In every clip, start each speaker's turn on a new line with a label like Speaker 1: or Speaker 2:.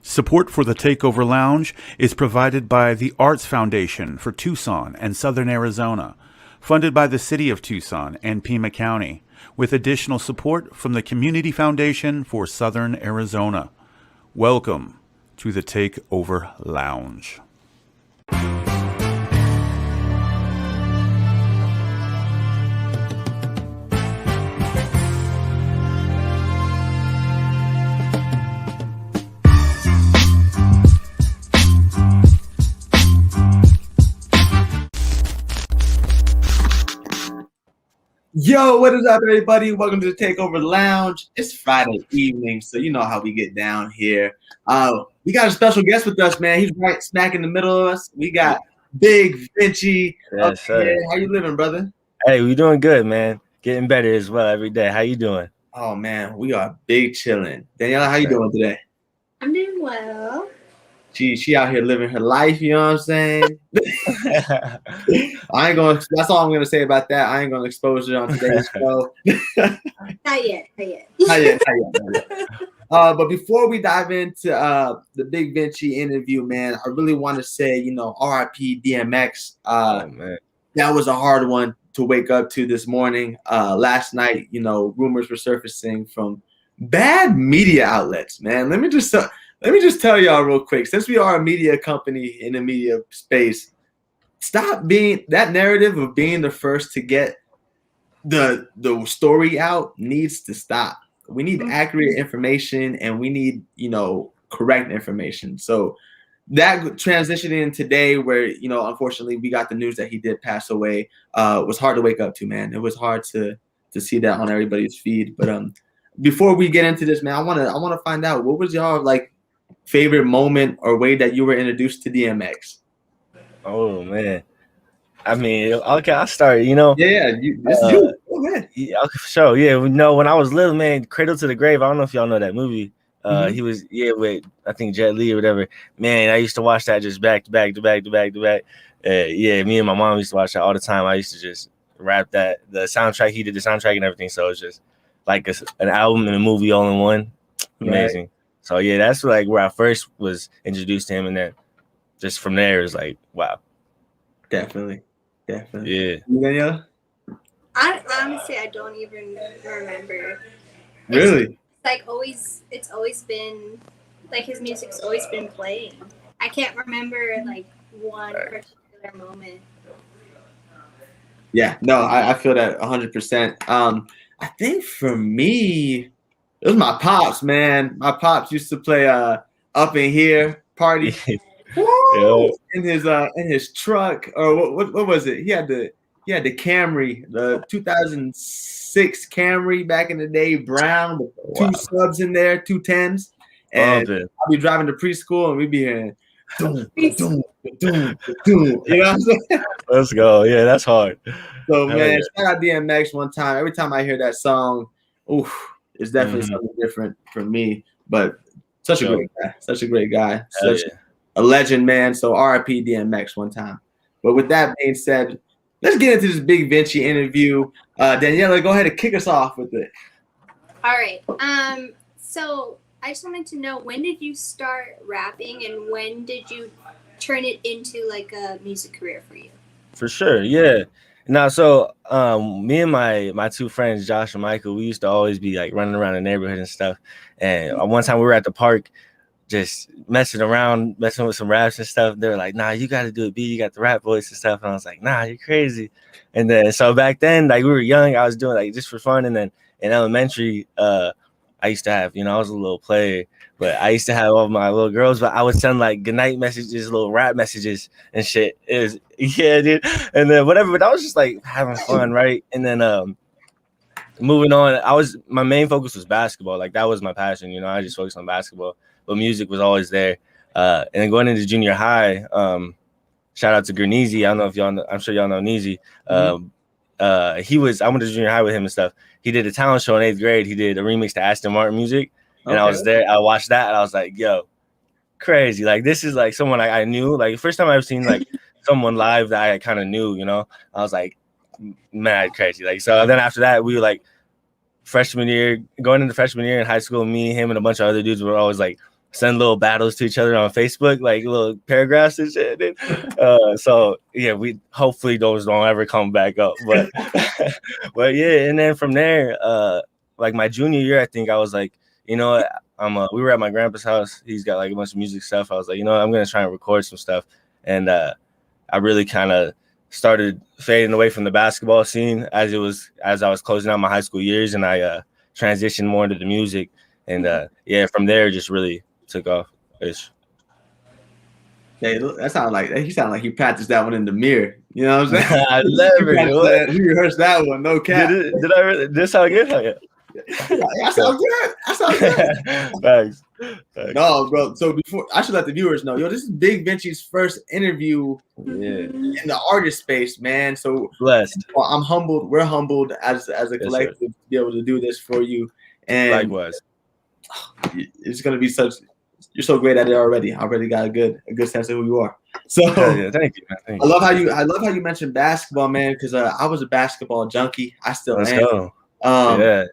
Speaker 1: Support for the Takeover Lounge is provided by the Arts Foundation for Tucson and Southern Arizona, funded by the City of Tucson and Pima County, with additional support from the Community Foundation for Southern Arizona. Welcome to the Takeover Lounge.
Speaker 2: Yo, what is up, everybody? Welcome to the Takeover Lounge. It's Friday evening, so you know how we get down here. We got a special guest with us, man. He's right smack in the middle of us. We got Big Vinci.
Speaker 3: Yes, sir.
Speaker 2: How you living, brother?
Speaker 3: Hey, we doing good, man. Getting better as well every day. How you doing?
Speaker 2: Oh, man, we are big chilling. Daniela, how you doing today?
Speaker 4: I'm doing well.
Speaker 2: She out here living her life, you know what I'm saying? That's all I'm gonna say about that. I ain't gonna expose her on today's show.
Speaker 4: Not yet.
Speaker 2: Not yet. But before we dive into the Big Vinci interview, man, I really want to say, RIP DMX. That was a hard one to wake up to this morning. Last night, rumors were surfacing from bad media outlets, man. Let me just tell y'all real quick, since we are a media company in the media space, stop being that narrative of being the first to get the story out needs to stop. We need accurate information and we need, correct information. So that transitioning today where, unfortunately we got the news that he did pass away, was hard to wake up to, man. It was hard to see that on everybody's feed. But before we get into this, man, I want to find out, what was y'all favorite moment or way that you were introduced to DMX?
Speaker 3: Oh man, I mean, okay, I'll start.
Speaker 2: Yeah, Go ahead.
Speaker 3: Yeah, okay, for sure. Yeah, when I was little, man, Cradle to the Grave. I don't know if y'all know that movie. He was with I think Jet Li or whatever. Man, I used to watch that just back to back. Me and my mom used to watch that all the time. I used to just rap that the soundtrack. He did the soundtrack and everything, so it's just like an album and a movie all in one. Amazing. Right. So yeah, that's where I first was introduced to him, and then just from there it was like, wow.
Speaker 2: Definitely.
Speaker 3: Yeah.
Speaker 2: Daniela?
Speaker 4: Honestly, I don't even remember.
Speaker 2: Really?
Speaker 4: It's always been his music's always been playing. I can't remember one particular moment.
Speaker 2: Yeah, no, I feel that 100%. I think for me, it was my pops, man. My pops used to play Up in Here party. In his truck, or what was it? He had the Camry, the 2006 Camry back in the day, brown, with two subs in there, 210s. And I'll be driving to preschool and we'd be hearing doom, doom, doom, doom. You know what I'm saying?
Speaker 3: Let's go. Yeah, that's hard.
Speaker 2: So man, shout out DMX one time. Every time I hear that song, it's definitely something different for me. But such a great guy. Such a legend, man. So RIP DMX one time. But with that being said, let's get into this Big Vinci interview. Daniela, go ahead and kick us off with it.
Speaker 4: All right. So I just wanted to know, when did you start rapping and when did you turn it into a music career for you?
Speaker 3: For sure, yeah. Now, so me and my two friends, Josh and Michael, we used to always be running around the neighborhood and stuff. And one time we were at the park, just messing with some raps and stuff. They were like, "Nah, you got to do it, B. You got the rap voice and stuff." And I was like, "Nah, you're crazy." And then so back then, we were young. I was doing just for fun. And then in elementary, I used to have, I was a little player, but I used to have all my little girls, but I would send goodnight messages, little rap messages and shit. It was, yeah, dude. And then whatever, but I was just having fun, right? And then moving on, my main focus was basketball. That was my passion, I just focused on basketball, but music was always there. And then going into junior high, shout out to Gurneezy. I don't know if y'all know, I'm sure y'all know Neezy. I went to junior high with him and stuff. He did a talent show in 8th grade. He did a remix to Aston Martin music. And I was there. I watched that and I was like, yo, crazy. This is someone I knew. The first time I've seen someone live that I kind of knew, I was like, mad crazy. So then after that, we were freshman year, going into freshman year in high school, me, him, and a bunch of other dudes were always send little battles to each other on Facebook, like little paragraphs and shit. So yeah, we hopefully those don't ever come back up. But but yeah, and then from there, like my junior year, I think I was like, you know what, we were at my grandpa's house. He's got like a bunch of music stuff. I was like, you know what, I'm gonna try and record some stuff. And I really kind of started fading away from the basketball scene as I was closing out my high school years, and I transitioned more into the music. And yeah, from there, just really took off.
Speaker 2: Hey, that sounds like he sounded like he practiced that one in the mirror. You know what I'm saying?
Speaker 3: I never.
Speaker 2: He rehearsed that one. No cap.
Speaker 3: Did I really? This how good? Oh, yeah.
Speaker 2: That sounds good. That sounds good.
Speaker 3: Thanks.
Speaker 2: No, bro. So before I should let the viewers know, this is Big Vinci's first interview in the artist space, man. So
Speaker 3: blessed.
Speaker 2: I'm humbled. We're humbled as a collective to be able to do this for you. And
Speaker 3: likewise,
Speaker 2: it's gonna be such. You're so great at it already. I already got a good sense of who you are. So
Speaker 3: yeah, thank you, man. Thank you.
Speaker 2: I love how you mentioned basketball, man, because I was a basketball junkie. I still am.
Speaker 3: Go.
Speaker 2: Yeah.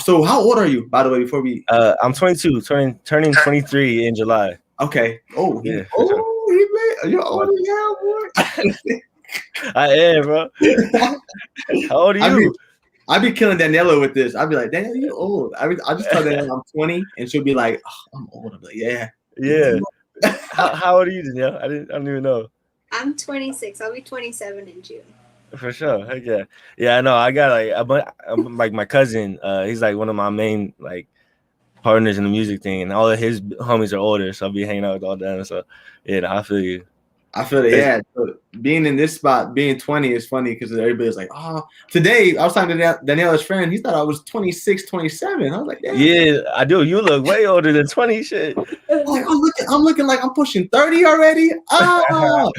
Speaker 2: So how old are you, by the way, before we
Speaker 3: I'm 22, turning 23 in July.
Speaker 2: Okay. Oh,
Speaker 3: yeah.
Speaker 2: You're older now, boy.
Speaker 3: I am, bro. How old are you?
Speaker 2: I'd be killing Daniela with this. I'd be like, Daniela, you old. I just tell Daniela I'm 20, and she'll be like, oh, I'm old. I'm like, yeah.
Speaker 3: Yeah. How old are you, Daniela? I don't even know.
Speaker 4: I'm 26. I'll be 27 in June.
Speaker 3: For sure. Heck yeah. Yeah, I know. I got like my cousin. He's like one of my main like partners in the music thing, and all of his homies are older, so I'll be hanging out with all them. So yeah, I feel you.
Speaker 2: I feel it. Yeah. So being in this spot, being 20 is funny because everybody's like, oh, today I was talking to Daniela's friend. He thought I was 26, 27. I was like, damn.
Speaker 3: Yeah, I do. You look way older than 20 shit.
Speaker 2: Like, I'm looking like I'm pushing 30 already. Oh.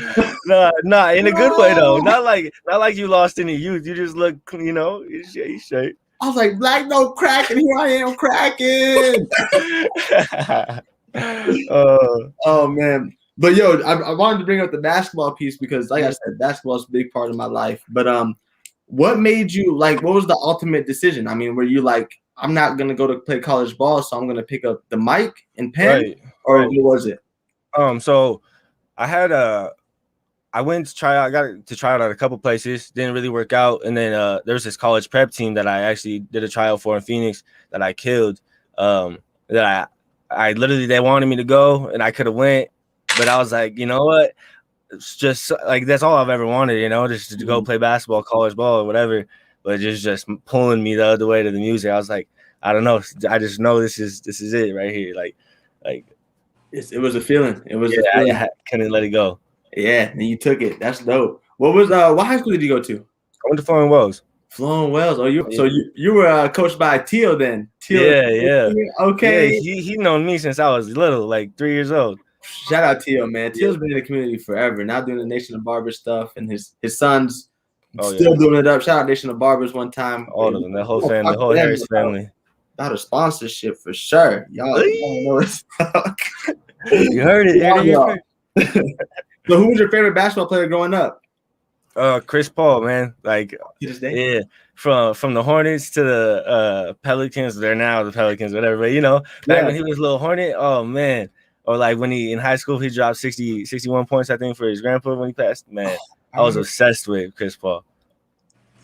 Speaker 3: Nah, in a good way though. Not like you lost any youth. You just look, you straight.
Speaker 2: I was like, black no crack, and here I am cracking. Oh man. But yo, I wanted to bring up the basketball piece because, like I said, basketball is a big part of my life. But what made you what was the ultimate decision? I mean, were you like, I'm not gonna go to play college ball, so I'm gonna pick up the mic and pen, or what was it?
Speaker 3: So I went to try out. I got to try out at a couple places. Didn't really work out, and then there was this college prep team that I actually did a tryout for in Phoenix that I killed. That I literally they wanted me to go, and I could have went. But I was like, you know what? It's just like that's all I've ever wanted, just to go play basketball, college ball, or whatever. But just pulling me the other way to the music. I was like, I don't know. I just know this is it right here. Like
Speaker 2: it was a feeling. It was.
Speaker 3: Yeah, I couldn't let it go.
Speaker 2: Yeah, and you took it. That's dope. What high school did you go to?
Speaker 3: I went to Flowing Wells.
Speaker 2: Flowing Wells. Oh, you were coached by Teal then. Teal,
Speaker 3: yeah.
Speaker 2: Okay.
Speaker 3: Yeah, he known me since I was little, like 3 years old.
Speaker 2: Shout out Teal, man. Teal's been in the community forever. Now doing the Nation of Barbers stuff, and his son's still doing it up. Shout out Nation of Barbers one time.
Speaker 3: All of them, the whole family, the whole Harris family.
Speaker 2: About a sponsorship for sure. Y'all know
Speaker 3: you heard it.
Speaker 2: So who was your favorite basketball player growing up?
Speaker 3: Chris Paul, man. Like, yeah, from the Hornets to the Pelicans. They're now the Pelicans, whatever. But back when he was a little Hornet, oh man. Or like when he in high school, he dropped 61 points, I think, for his grandpa when he passed. Man, I was obsessed with Chris Paul.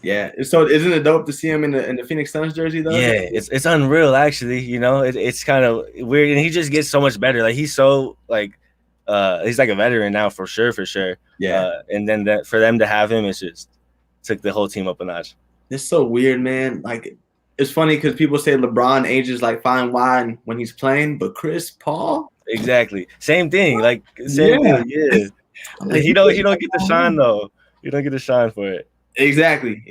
Speaker 2: Yeah. So isn't it dope to see him in the Phoenix Suns jersey though?
Speaker 3: Yeah, it's unreal actually. It's kind of weird, and he just gets so much better. Like he's so like he's like a veteran now for sure. Yeah. And then for them to have him, it's just took the whole team up a notch.
Speaker 2: It's so weird, man. Like it's funny because people say LeBron ages like fine wine when he's playing, but Chris Paul.
Speaker 3: Exactly. Same thing. Like same thing. Yeah. He don't get the shine though. You don't get the shine for it.
Speaker 2: Exactly.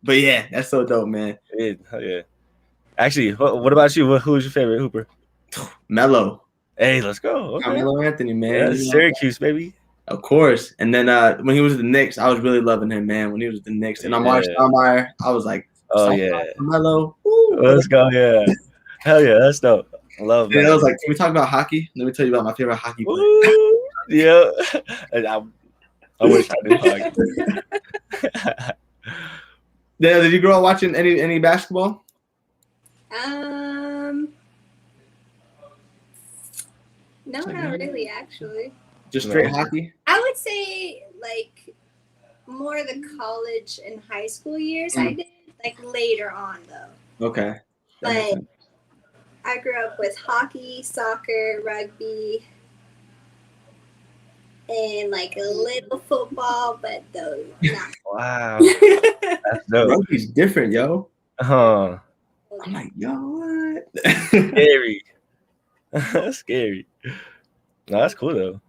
Speaker 2: But yeah, that's so dope, man.
Speaker 3: Yeah. Actually, what about you? Who's your favorite hooper?
Speaker 2: Melo.
Speaker 3: Hey, let's go. Okay.
Speaker 2: Melo Anthony, man.
Speaker 3: Yeah, Syracuse, baby.
Speaker 2: Of course. And then when he was at the Knicks, I was really loving him, man. When he was at the Knicks, and Amari Stoudemire, I was like,
Speaker 3: oh yeah,
Speaker 2: Melo.
Speaker 3: Let's go. Yeah. Hell yeah, that's dope. I love that.
Speaker 2: I was like, can we talk about hockey? Let me tell you about my favorite hockey player.
Speaker 3: Yeah. I wish I did hockey.
Speaker 2: Did you grow up watching any basketball?
Speaker 4: No, not really, actually.
Speaker 2: Just straight hockey?
Speaker 4: I would say like more the college and high school years I did, like later on though.
Speaker 2: Okay.
Speaker 4: But I grew up with hockey, soccer, rugby, and like a little football, but those not.
Speaker 3: Wow. That's dope.
Speaker 2: Rugby's different, yo.
Speaker 3: Huh.
Speaker 2: I'm like, yo, what?
Speaker 3: Scary. That's scary. No, that's cool though.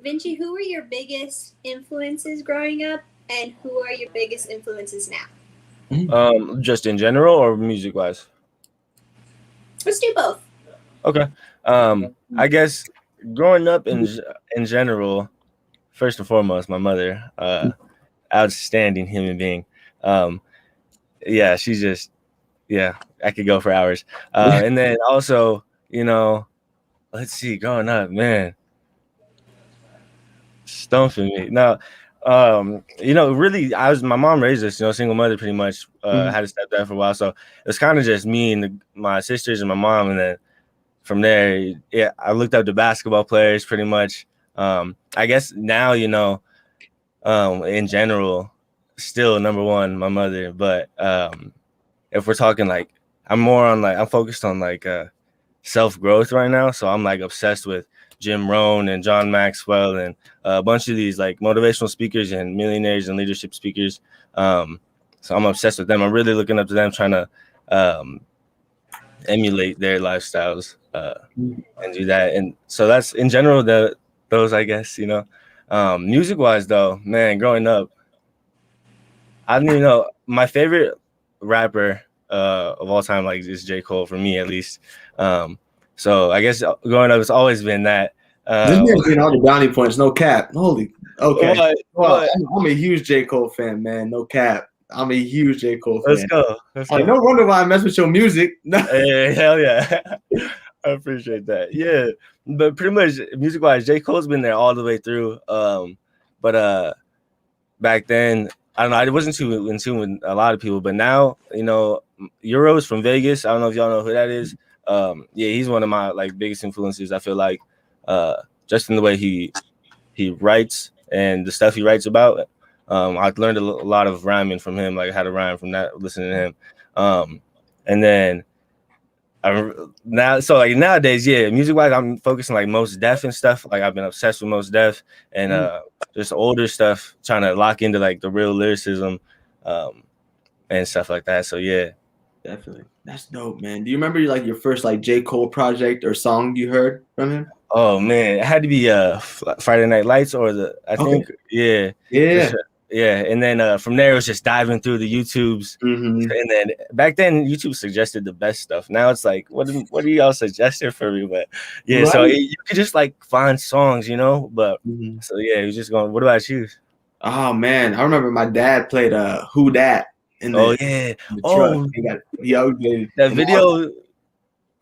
Speaker 4: Vinci, who were your biggest influences growing up, and who are your biggest influences now?
Speaker 3: Just in general or music wise?
Speaker 4: Let's do both.
Speaker 3: Okay. I guess growing up in general, first and foremost, my mother, outstanding human being. Yeah, she's just, I could go for hours. And then also, let's see, growing up, man, stumping me. Now, really, my mom raised us, single mother pretty much, had a stepdad for a while. So it's kind of just me and my sisters and my mom. And then from there, I looked up the basketball players pretty much. I guess now, in general, still number one, my mother. But if we're talking like, I'm focused on self-growth right now. So I'm obsessed with Jim Rohn and John Maxwell and a bunch of these motivational speakers and millionaires and leadership speakers. So I'm obsessed with them. I'm really looking up to them, trying to emulate their lifestyles and do that. And so that's in general those, I guess, music wise though, man, growing up, I don't even know, my favorite rapper of all time is J. Cole, for me at least. So I guess growing up, it's always been that.
Speaker 2: This man's getting all the brownie points, no cap. Holy, okay.
Speaker 3: What?
Speaker 2: I'm a huge J. Cole fan, man. No cap. I'm a huge J. Cole fan.
Speaker 3: Let's go.
Speaker 2: No wonder why I mess with your music.
Speaker 3: Hey, hell yeah. I appreciate that. Yeah. But pretty much music-wise, J. Cole's been there all the way through. But back then, I don't know, I wasn't too in tune with a lot of people. But now, Euro's from Vegas. I don't know if y'all know who that is. He's one of my biggest influences. I feel like just in the way he writes and the stuff he writes about. I've learned a lot of rhyming from him, how to rhyme from that, listening to him. And then nowadays, music-wise, I'm focusing Mos Def and stuff. I've been obsessed with Mos Def and just older stuff, trying to lock into the real lyricism and stuff like that. So yeah.
Speaker 2: Definitely. That's dope, man. Do you remember your first J. Cole project or song you heard from him?
Speaker 3: Oh man, it had to be Friday Night Lights or think and then from there it was just diving through the YouTubes, and then back then YouTube suggested the best stuff. Now it's what do y'all suggested for me? But right. So you could just find songs, but so it was just going. What about you?
Speaker 2: Oh man, I remember my dad played Who Dat. In the truck. He upgraded
Speaker 3: that video.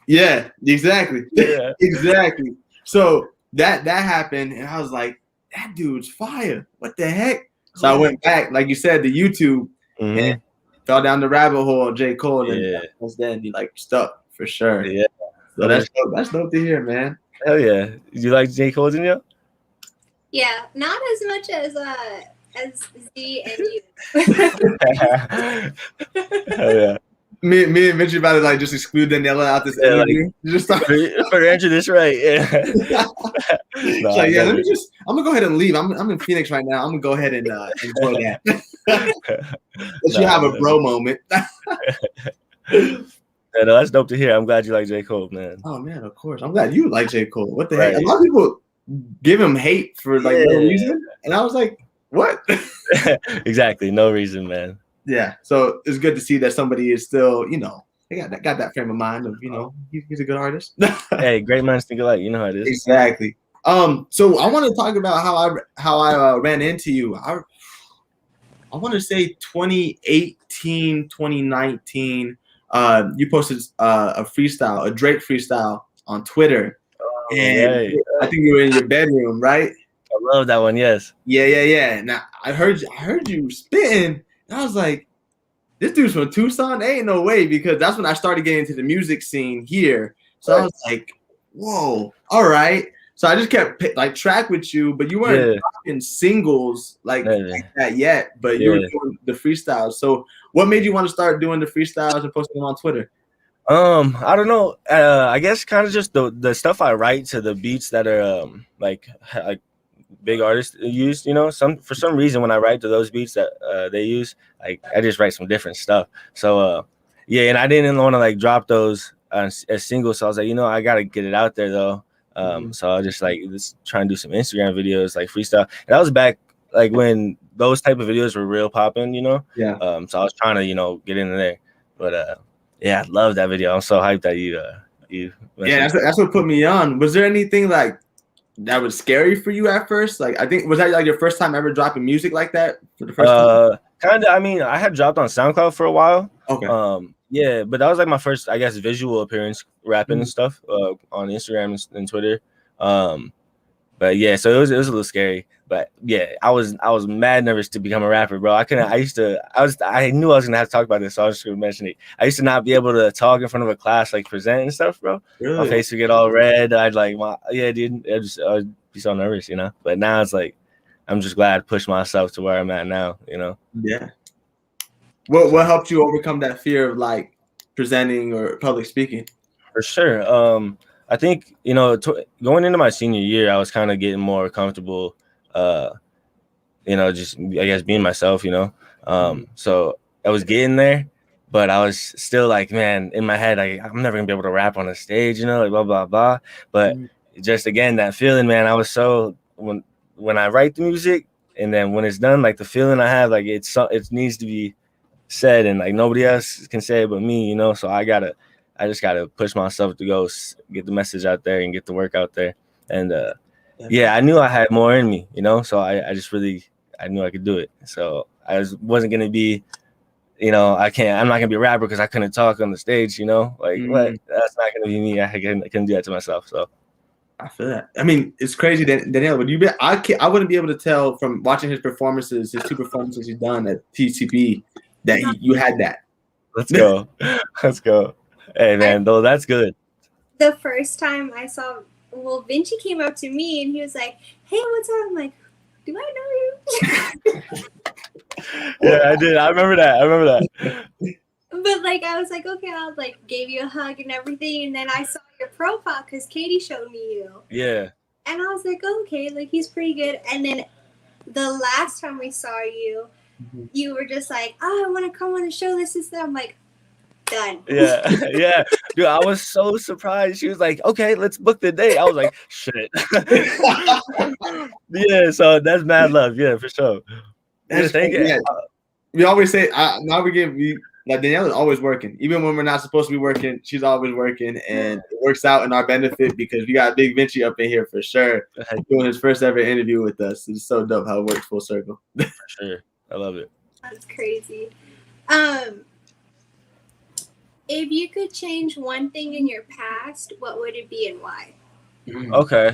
Speaker 2: Yeah, exactly.
Speaker 3: Yeah.
Speaker 2: Exactly. So that happened, and I was like, that dude's fire. What the heck? So I went back, like you said, to YouTube and fell down the rabbit hole of J. Cole, and once then he stuck for sure. Yeah. So that's dope. That's dope to hear, man.
Speaker 3: Hell yeah. You like J. Cole, didn't you?
Speaker 4: Yeah, not as much as Z and you.
Speaker 3: Hell yeah.
Speaker 2: Me and Vinci about to just exclude Daniela out this interview.
Speaker 3: Just for answer this right. Yeah.
Speaker 2: Let me I'm gonna go ahead and leave. I'm in Phoenix right now. I'm gonna go ahead and enjoy that. Let you have a bro moment.
Speaker 3: Yeah, no, that's dope to hear. I'm glad you like J. Cole, man.
Speaker 2: Oh man, of course. I'm glad you like J. Cole. What the heck? A lot of people give him hate for no reason, and I was like, what?
Speaker 3: Exactly, no reason, man.
Speaker 2: Yeah, so it's good to see that somebody is still, they got that frame of mind of, he's a good artist.
Speaker 3: Hey, great minds think alike. You know how it is.
Speaker 2: Exactly. So I want to talk about how I ran into you. I want to say 2018, 2019. You posted a Drake freestyle on Twitter, and I think you were in your bedroom, right?
Speaker 3: I love that one. Yes.
Speaker 2: Yeah. Now I heard you spitting. And I was like, this dude's from Tucson? Ain't no way, because that's when I started getting into the music scene here. So I was like, whoa, all right. So I just kept like track with you, but you weren't in singles like that yet, but you were doing the freestyles. So what made you want to start doing the freestyles and posting them on Twitter?
Speaker 3: I don't know. I guess kind of just the stuff I write to the beats that are like big artists use, you know, for some reason when I write to those beats that they use, like I just write some different stuff. So yeah, and I didn't want to like drop those as singles, so I was like, you know, I gotta get it out there though. So I just like try and do some Instagram videos like freestyle. And that was back like when those type of videos were real popping, you know.
Speaker 2: Yeah.
Speaker 3: So I was trying to, you know, get in there, but yeah, I love that video. I'm so hyped that you
Speaker 2: yeah, that's what put me on. Was there anything like that was scary for you at first? Like, I think, was that like your first time ever dropping music like that for the first time?
Speaker 3: Kind of. I mean, I had dropped on SoundCloud for a while.
Speaker 2: Okay.
Speaker 3: Yeah, but that was like my first, I guess, visual appearance rapping and stuff on Instagram and Twitter. But yeah, so it was a little scary. But yeah, I was mad nervous to become a rapper, bro. I knew I was gonna have to talk about this, so I was just gonna mention it. I used to not be able to talk in front of a class, like present and stuff, bro.
Speaker 2: Really?
Speaker 3: My face would get all red. I'd like, dude, I'd be so nervous, you know. But now it's like, I'm just glad I pushed myself to where I'm at now, you know.
Speaker 2: Yeah. What helped you overcome that fear of like presenting or public speaking?
Speaker 3: For sure. I think, you know, going into my senior year, I was kind of getting more comfortable, you know, just, I guess, being myself, you know. So I was getting there, but I was still like, man, in my head, I'm never gonna be able to rap on a stage, you know, like blah, blah, blah. But just, again, that feeling, man, I was so, when I write the music and then when it's done, like the feeling I have, like it needs to be said and like nobody else can say it but me, you know. So I just gotta push myself to go get the message out there and get the work out there. And yeah, I knew I had more in me, you know. So I knew I could do it. So I wasn't gonna be, you know, I'm not gonna be a rapper because I couldn't talk on the stage, you know. Like what? That's not gonna be me. I couldn't do that to myself. So
Speaker 2: I feel that. I mean, it's crazy, Danielle. Would you be? I wouldn't be able to tell from watching his performances, his 2 performances he's done at TCP, that you had that.
Speaker 3: Let's go. Let's go. Hey man, though that's good.
Speaker 4: The first time I saw, Vinci came up to me and he was like, "Hey, what's up?" I'm like, "Do I know you?"
Speaker 3: Yeah, I did. I remember that.
Speaker 4: But like, I was like, okay, I'll like gave you a hug and everything, and then I saw your profile because Katie showed me you.
Speaker 3: Yeah.
Speaker 4: And I was like, okay, like he's pretty good. And then the last time we saw you, you were just like, "Oh, I want to come on the show. This is that." I'm like, done.
Speaker 3: Yeah. Dude, I was so surprised. She was like, "Okay, let's book the date." I was like, shit. Yeah, so that's mad love. Yeah, for sure.
Speaker 2: Yeah. We always say like Danielle is always working. Even when we're not supposed to be working, she's always working, and it works out in our benefit because we got Big Vinci up in here for sure, doing his first ever interview with us. It's so dope how it works full circle.
Speaker 3: For sure. I love it.
Speaker 4: That's crazy. If you could change one thing in your past, what would it be and why?
Speaker 3: Okay.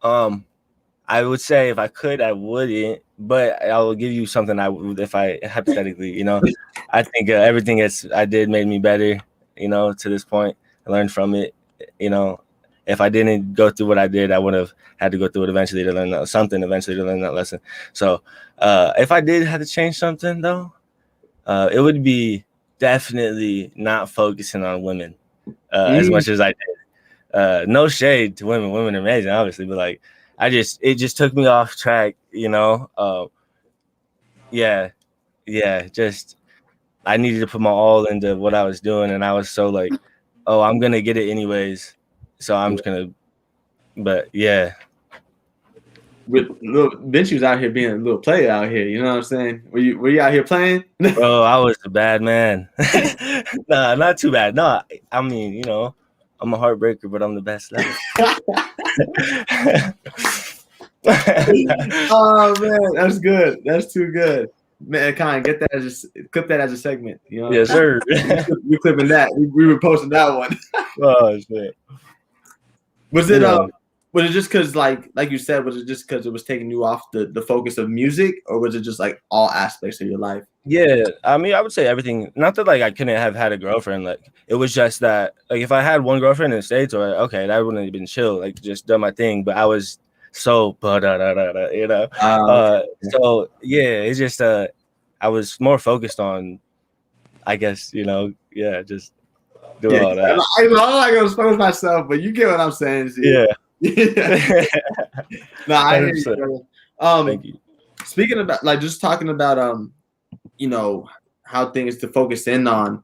Speaker 3: I would say if I could, I wouldn't, but I will give you something I would, if I hypothetically, you know, I think everything I did made me better, you know, to this point. I learned from it, you know. If I didn't go through what I did, I would have had to go through it eventually to learn that lesson. So if I did have to change something, though, it would be definitely not focusing on women as much as I did. No shade to women. Women are amazing, obviously, but like, it just took me off track, you know. Just I needed to put my all into what I was doing, and I was so like, oh, I'm gonna get it anyways, so I'm just gonna. But yeah,
Speaker 2: Vinci was out here being a little player out here. You know what I'm saying? Were you out here playing?
Speaker 3: Bro, I was a bad man. Nah, not too bad. No, I mean, you know, I'm a heartbreaker, but I'm the best level.
Speaker 2: Oh man, that's good. That's too good. Man, Khan, clip that as a segment. You know?
Speaker 3: Yes, sir.
Speaker 2: We're clipping that. We were posting that one.
Speaker 3: Oh shit.
Speaker 2: Was it Was it just because, like you said, was it just because it was taking you off the focus of music, or was it just like all aspects of your life?
Speaker 3: Yeah, I mean, I would say everything. Not that like I couldn't have had a girlfriend. Like it was just that like if I had one girlfriend in the States, or okay, that wouldn't have been chill. Like just done my thing. But I was so you know.
Speaker 2: Okay.
Speaker 3: So yeah, it's just I was more focused on, I guess, you know, yeah, just do all that.
Speaker 2: I'm not gonna expose myself, but you get what I'm saying.
Speaker 3: Yeah.
Speaker 2: No, I hear you, brother.
Speaker 3: Thank you.
Speaker 2: Speaking about like just talking about you know, how things to focus in on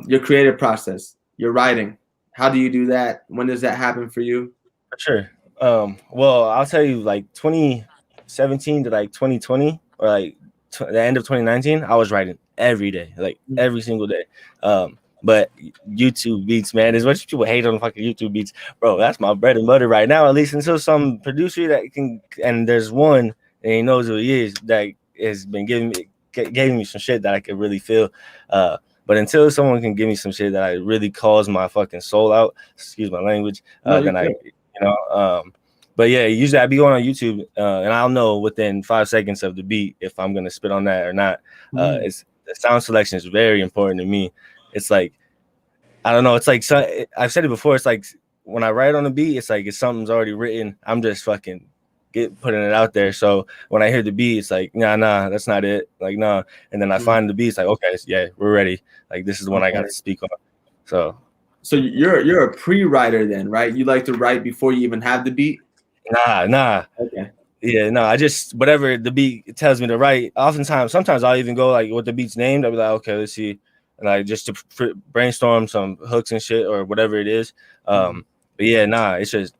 Speaker 2: your creative process, your writing. How do you do that? When does that happen for you?
Speaker 3: For sure. Well, I'll tell you, like 2017 to like 2020, or like the end of 2019, I was writing every day, like every single day. But YouTube beats, man, as much as people hate on fucking YouTube beats, bro, that's my bread and butter right now, at least until some producer that can, and there's one, and he knows who he is, that has been giving me some shit that I could really feel. But until someone can give me some shit that I really calls my fucking soul out, excuse my language, then I, you know, but yeah, usually I'd be going on YouTube, and I'll know within 5 seconds of the beat if I'm gonna spit on that or not. It's the sound selection is very important to me. It's like, I don't know, it's like, I've said it before, it's like when I write on a beat, it's like if something's already written, I'm just fucking putting it out there. So when I hear the beat, it's like, nah, that's not it. Like, nah. And then I find the beat, it's like, okay, yeah, we're ready. Like, this is the one I got to speak on. So
Speaker 2: you're a pre-writer then, right? You like to write before you even have the beat?
Speaker 3: Nah.
Speaker 2: Okay.
Speaker 3: Yeah, no, I just, whatever the beat tells me to write. Sometimes I'll even go like what the beat's named. I'll be like, okay, let's see. And like just to brainstorm some hooks and shit or whatever it is. But yeah, nah, it's just,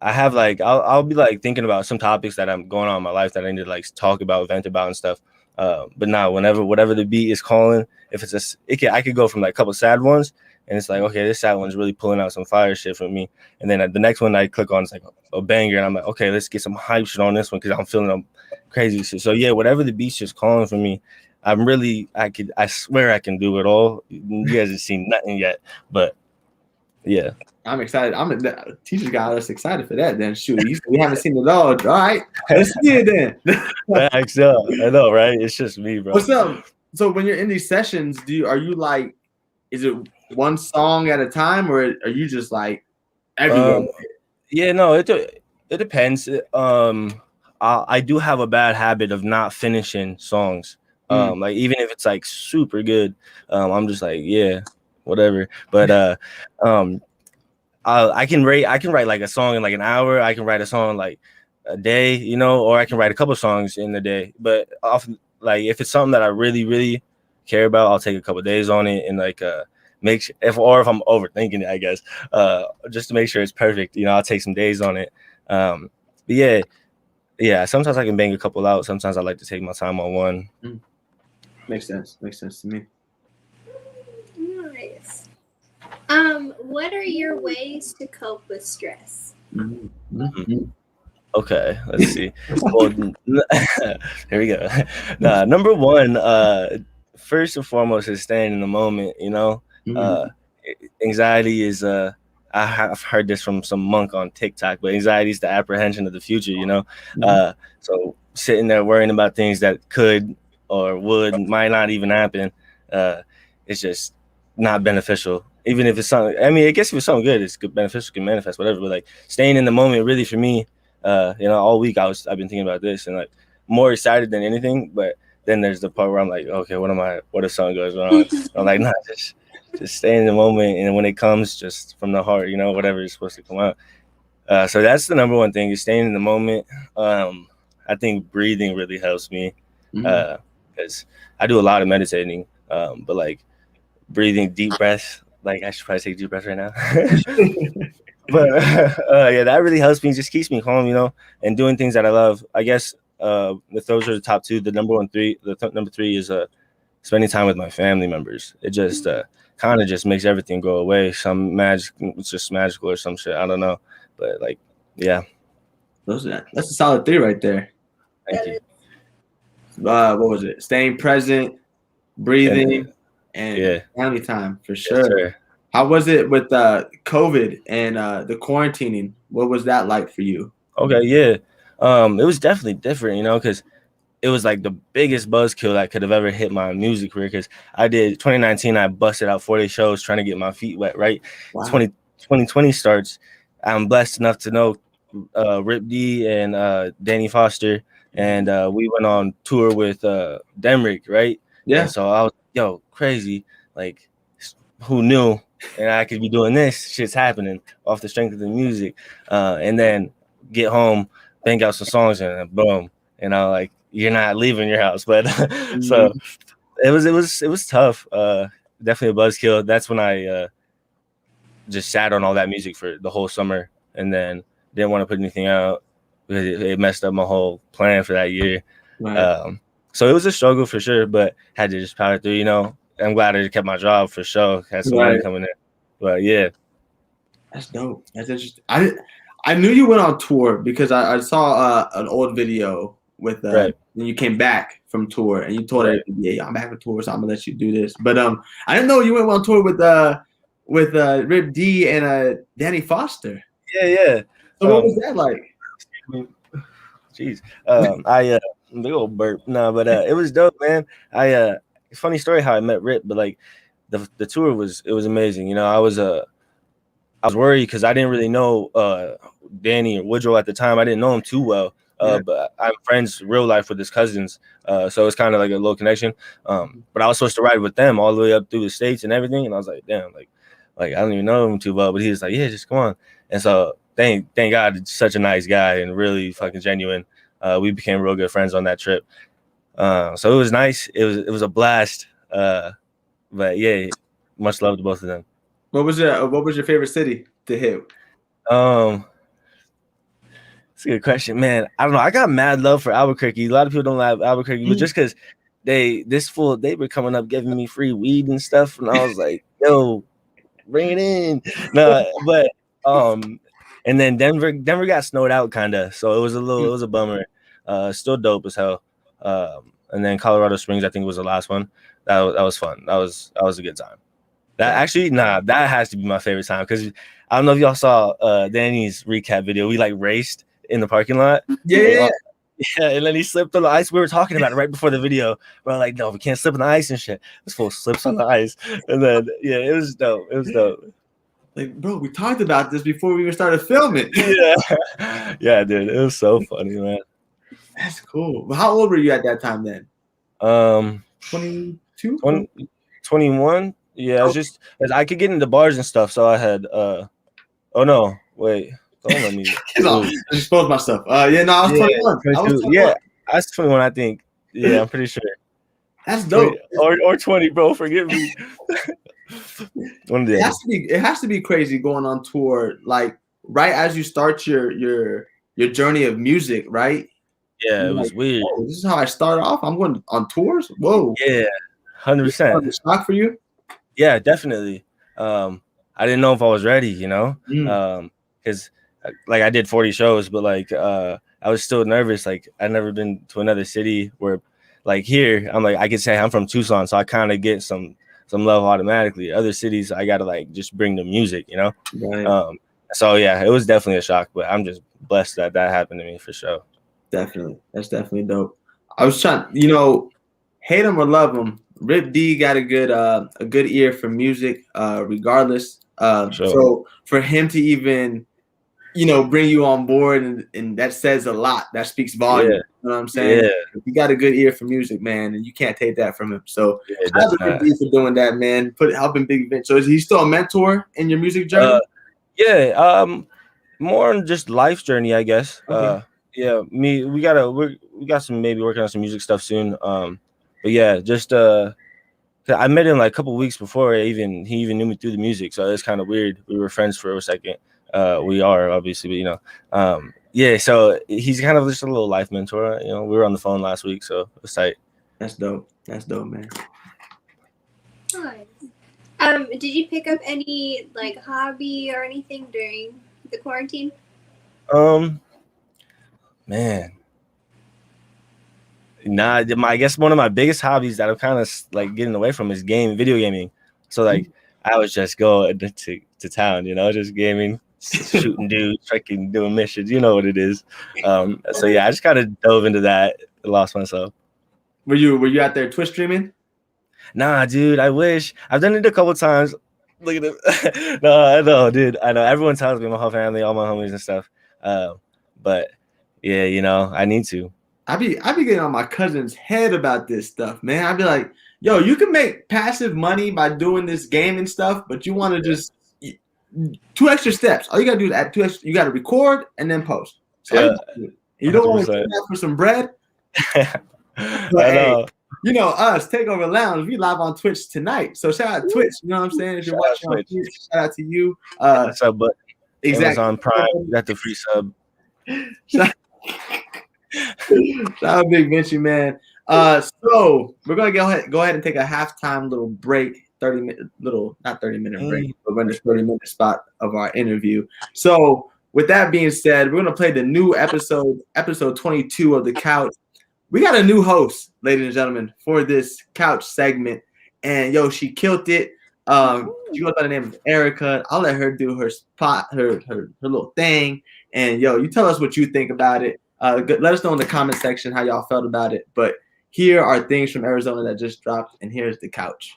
Speaker 3: I have like, I'll be like thinking about some topics that I'm going on in my life that I need to like talk about, vent about and stuff. But nah, whatever the beat is calling, if it's I could go from like a couple sad ones, and it's like, okay, this sad one's really pulling out some fire shit for me. And then the next one I click on is like a banger, and I'm like, okay, let's get some hype shit on this one because I'm feeling them crazy shit. So yeah, whatever the beat's just calling for me, I swear I can do it all. You guys have seen nothing yet, but yeah.
Speaker 2: I'm excited. The teacher got us excited for that. Then shoot, we haven't seen it all. All right, let's see it then.
Speaker 3: I know, right? It's just me, bro.
Speaker 2: What's up? So when you're in these sessions, are you like, is it one song at a time, or are you just like everywhere?
Speaker 3: Yeah, no, it depends. I do have a bad habit of not finishing songs. Like even if it's like super good, I'm just like, yeah, whatever. But I can write like a song in like an hour. I can write a song like a day, you know, or I can write a couple songs in a day. But often, like if it's something that I really, really care about, I'll take a couple days on it and like if I'm overthinking it, I guess, just to make sure it's perfect, you know, I'll take some days on it. But yeah. Sometimes I can bang a couple out. Sometimes I like to take my time on one.
Speaker 2: Makes sense to me.
Speaker 4: Nice. What are your ways to cope with stress?
Speaker 3: Okay, let's see. Well, here we go. Number one, first and foremost is staying in the moment, you know. Anxiety is I've heard this from some monk on TikTok, but anxiety is the apprehension of the future, you know. So sitting there worrying about things that could or might not even happen, it's just not beneficial. Even if it's something, I mean, I guess if it's something good, it's good, beneficial, can manifest, whatever. But like staying in the moment, really for me, you know, all week I've been thinking about this and like more excited than anything. But then there's the part where I'm like, okay, what if something goes wrong? I'm like, nah, just stay in the moment, and when it comes, just from the heart, you know, whatever is supposed to come out. So that's the number one thing, is staying in the moment. I think breathing really helps me because I do a lot of meditating, but like breathing deep breaths. Like I should probably take a deep breath right now. But yeah, that really helps me. Just keeps me calm, you know, and doing things that I love. I guess if those are the top two, the number three is spending time with my family members. It just kind of just makes everything go away. It's just magical or some shit. I don't know, but like, yeah.
Speaker 2: That's a solid 3 right there.
Speaker 3: Thank you.
Speaker 2: What was it? Staying present, breathing, and family time for sure.
Speaker 3: Yes, sir.
Speaker 2: How was it with COVID and the quarantining? What was that like for you?
Speaker 3: Okay, yeah. It was definitely different, you know, because it was like the biggest buzzkill that could have ever hit my music career. Because I did 2019, I busted out 40 shows trying to get my feet wet. Right,
Speaker 2: Wow.
Speaker 3: 2020 starts. I'm blessed enough to know Rip D and Danny Foster, and we went on tour with Demrick, right?
Speaker 2: Yeah.
Speaker 3: And so I was, yo, crazy. Like, who knew? And I could be doing this. Shit's happening off the strength of the music. And then get home, bang out some songs, and then boom. And I like, you're not leaving your house. But so it was tough. Definitely a buzzkill. That's when I just sat on all that music for the whole summer, and then didn't want to put anything out because it messed up my whole plan for that year.
Speaker 2: Right.
Speaker 3: So it was a struggle for sure, but had to just power through. You know, I'm glad I kept my job for sure. Had some money coming in, but yeah,
Speaker 2: that's dope. That's interesting. I knew you went on tour because I saw an old video with when you came back from tour and you told her, yeah, I'm back from tour, so I'm gonna let you do this. But I didn't know you went on tour with Rip D and Danny Foster.
Speaker 3: Yeah.
Speaker 2: So what was that like?
Speaker 3: Jeez, big old burp. No, but it was dope, man. Funny story how I met Rip, but like the tour was amazing. You know, I was worried because I didn't really know Danny or Woodrow at the time. I didn't know him too well. But I'm friends real life with his cousins, so it's kind of like a little connection. But I was supposed to ride with them all the way up through the States and everything, and I was like, damn, like I don't even know him too well. But he was like, yeah, just come on. And so thank God, such a nice guy and really fucking genuine. We became real good friends on that trip. So it was nice. It was a blast. But yeah, much love to both of them.
Speaker 2: What was your favorite city to hit?
Speaker 3: It's a good question, man. I don't know. I got mad love for Albuquerque. A lot of people don't like Albuquerque, but just because they were coming up giving me free weed and stuff, and I was like, yo, bring it in. No, but and then Denver got snowed out kind of, so it was a bummer. Still dope as hell. And then Colorado Springs, I think, was the last one. That was fun. That was a good time. That has to be my favorite time because I don't know if y'all saw Danny's recap video. We like raced in the parking lot.
Speaker 2: Yeah.
Speaker 3: And then he slipped on the ice. We were talking about it right before the video. We're like, no, we can't slip on the ice and shit. It's full of slips on the ice. And then it was dope. It was dope.
Speaker 2: Like, bro, we talked about this before we even started filming.
Speaker 3: Yeah, dude. It was so funny, man.
Speaker 2: That's cool. Well, how old were you at that time then? 22?
Speaker 3: 21. Yeah, it's just as I could get into bars and stuff. So I had oh no, wait. Don't let me
Speaker 2: expose myself. I was 21.
Speaker 3: 22. I was 21, I think. Yeah, I'm pretty sure.
Speaker 2: That's dope.
Speaker 3: Or 20, bro. Forgive me.
Speaker 2: It has to be crazy going on tour, like right as you start your journey of music, right?
Speaker 3: Yeah, it was weird.
Speaker 2: Oh, this is how I started off. I'm going on tours. Whoa.
Speaker 3: Yeah, 100%.
Speaker 2: Shock for you?
Speaker 3: Yeah, definitely. I didn't know if I was ready, you know, because like I did 40 shows, but like I was still nervous. Like I'd never been to another city where, like here, I'm like I could say I'm from Tucson, so I kind of get some love automatically. Other cities, I gotta like just bring the music, you know.
Speaker 2: Right.
Speaker 3: So yeah, it was definitely a shock, but I'm just blessed that happened to me for sure.
Speaker 2: Definitely, that's definitely dope. I was trying, hate him or love him, Rip D got a good ear for music, regardless.
Speaker 3: Sure.
Speaker 2: So for him to even, bring you on board, and that says a lot. That speaks volume.
Speaker 3: Yeah.
Speaker 2: You know what I'm saying?
Speaker 3: Yeah.
Speaker 2: You got a good ear for music, man, and you can't take that from him. So
Speaker 3: yeah,
Speaker 2: shout out to Rip D for doing that, man. Helping Big Vinci. So is he still a mentor in your music journey?
Speaker 3: More on just life journey, I guess.
Speaker 2: Okay.
Speaker 3: We got some maybe working on some music stuff soon. But yeah, just I met him like a couple weeks before he even knew me through the music, so it's kind of weird. We were friends for a second. We are obviously, but so he's kind of just a little life mentor. We were on the phone last week, so it was tight.
Speaker 2: That's dope. That's dope, man.
Speaker 4: Nice. Did you pick up any like hobby or anything during the quarantine?
Speaker 3: Man. I guess one of my biggest hobbies that I'm kind of like getting away from is video gaming. So like I was just going to town, just gaming, shooting dudes, freaking doing missions. You know what it is. So yeah, I just kind of dove into that, lost myself.
Speaker 2: Were you out there Twitch streaming?
Speaker 3: Nah, dude, I wish. I've done it a couple times. Look at it. No, I know, dude. I know. Everyone tells me, my whole family, all my homies and stuff. But yeah, I need to.
Speaker 2: I be getting on my cousin's head about this stuff, man. I'd be like, yo, you can make passive money by doing this game and stuff, but you want to just 2 extra steps. All you gotta do is add 2 extra. You gotta record and then post. So you don't want to do that for some bread. But hey, us, Takeover Lounge, we live on Twitch tonight. So shout out Twitch. You know what I'm saying? If you're watching on Twitch, shout out to you.
Speaker 3: Sub button.
Speaker 2: Exactly.
Speaker 3: Amazon Prime, you got the free sub.
Speaker 2: Shout out Big Vinci, man. So we're gonna go ahead and take a halftime little break, 30-minute not 30-minute break, but we're in this 30-minute spot of our interview. So with that being said, we're gonna play the new episode 22 of The Couch. We got a new host, ladies and gentlemen, for this couch segment, and she killed it. She goes by the name of Erica. I'll let her do her spot, her little thing, and you tell us what you think about it. Let us know in the comment section how y'all felt about it. But here are things from Arizona that just dropped, and here's The Couch.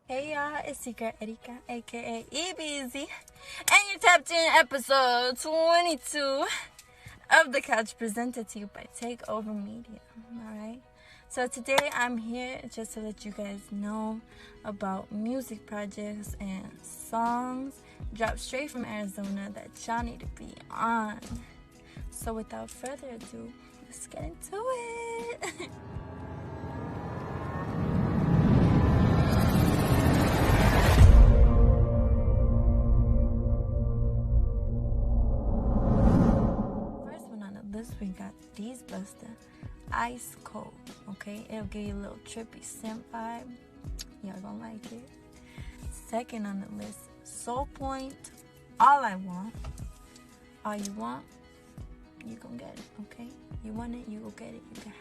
Speaker 5: Hey y'all, it's your girl Erika, aka EBZ, and you tapped in episode 22 of The Couch, presented to you by Takeover Media. Alright, so today I'm here just to let you guys know about music projects and songs dropped straight from Arizona that y'all need to be on. So without further ado, let's get into it. We got These Buster, Ice Cold. Okay, it'll give you a little trippy simp vibe. Y'all gonna like it. Second on the list, Soul Point, All I Want. All you want, you gonna get it. Okay, you want it, you go get it. You can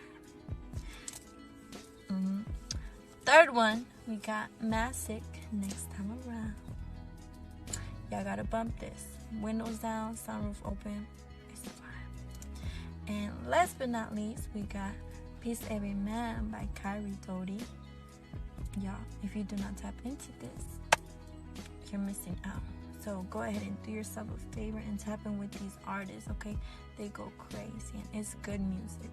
Speaker 5: have it. Third one, we got Massic, Next Time Around. Y'all gotta bump this. Windows down, sunroof open. It's fine. And last but not least, we got Peace Every Man by Kyrie Doty. Y'all, if you do not tap into this, you're missing out. So go ahead and do yourself a favor and tap in with these artists, okay? They go crazy and it's good music.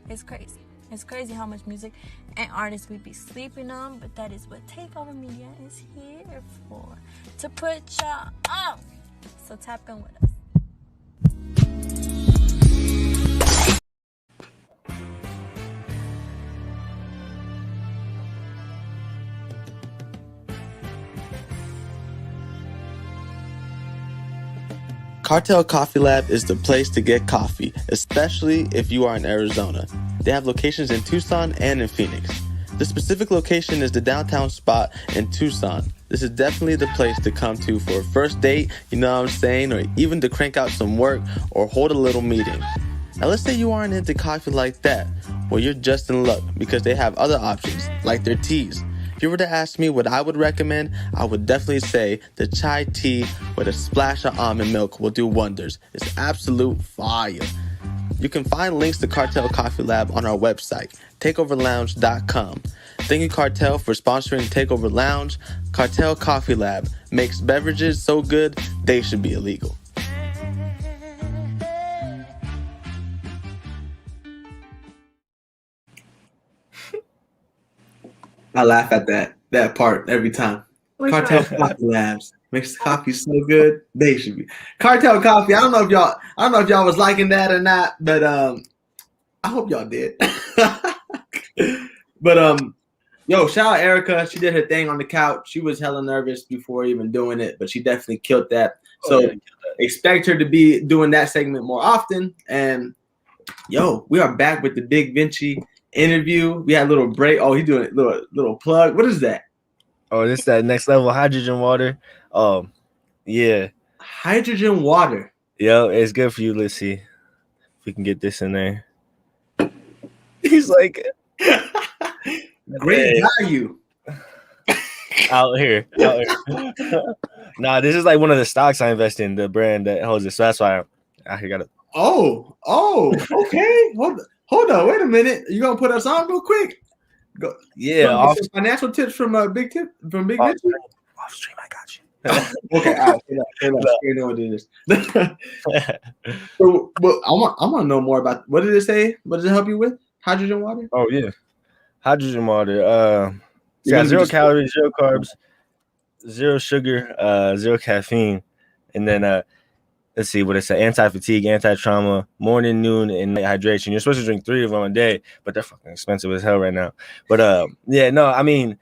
Speaker 5: It's crazy. It's crazy how much music and artists we be sleeping on, but that is what Takeover Media is here for. To put y'all on. So tap in with us.
Speaker 6: Cartel Coffee Lab is the place to get coffee, especially if you are in Arizona. They have locations in Tucson and in Phoenix. The specific location is the downtown spot in Tucson. This is definitely the place to come to for a first date, you know what I'm saying, or even to crank out some work or hold a little meeting. Now let's say you aren't into coffee like that. Well, you're just in luck because they have other options, like their teas. If you were to ask me what I would recommend, I would definitely say the chai tea with a splash of almond milk will do wonders. It's absolute fire. You can find links to Cartel Coffee Lab on our website, takeoverlounge.com. Thank you, Cartel, for sponsoring Takeover Lounge. Cartel Coffee Lab makes beverages so good, they should be illegal.
Speaker 2: I laugh at that part every time. Cartel Coffee Labs makes coffee so good, they should be. Cartel Coffee. I don't know if y'all was liking that or not, but I hope y'all did. But shout out Erica. She did her thing on the couch. She was hella nervous before even doing it, but she definitely killed that. So expect her to be doing that segment more often. And we are back with the Big Vinci interview. We had a little break. Oh, he's doing a little plug. What is that?
Speaker 3: Oh, this is that next level hydrogen water. Yeah.
Speaker 2: Hydrogen water.
Speaker 3: Yo, it's good for you. Let's see if we can get this in there. He's like,
Speaker 2: great value.
Speaker 3: out here. Nah, this is like one of the stocks I invest in, the brand that holds it. So that's why I got it.
Speaker 2: Oh, okay. Hold on. Wait a minute. You gonna put us on real quick? Go.
Speaker 3: Yeah,
Speaker 2: Some financial tips from Big Vinci.
Speaker 3: Off stream, I got you.
Speaker 2: Okay, all right. You know what it is. So, well, I want to know more about. What did it say? What does it help you with? Hydrogen water.
Speaker 3: Oh yeah, hydrogen water. It's got 0 calories, 0 carbs, 0 sugar, 0 caffeine, and then let's see what it says: anti-fatigue, anti-trauma, morning, noon, and night hydration. You're supposed to drink 3 of them a day, but they're fucking expensive as hell right now. But yeah, no, I mean,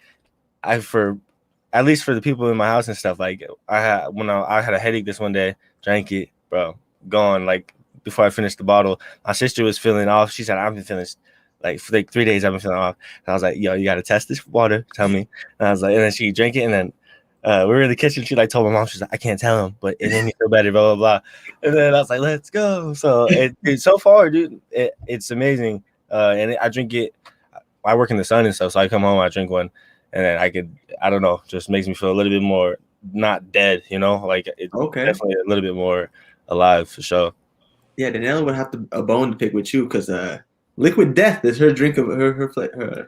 Speaker 3: at least for the people in my house and stuff, like I had a headache this one day, drank it, bro, gone. Like before I finished the bottle, my sister was feeling off. She said, I've been feeling like for like 3 days I've been feeling off. And I was like, yo, you gotta test this water, tell me. And I was like, and then she drank it, and then we were in the kitchen. She like told my mom, she's like, I can't tell him, but it made me feel better, blah blah blah. And then I was like, let's go. So so far, dude, it's amazing. And I drink it. I work in the sun and stuff, so I come home, I drink one, and then I don't know, just makes me feel a little bit more not dead, you know, like it's definitely a little bit more alive for sure.
Speaker 2: Yeah, Daniela would have a bone to pick with you because Liquid Death is her drink of her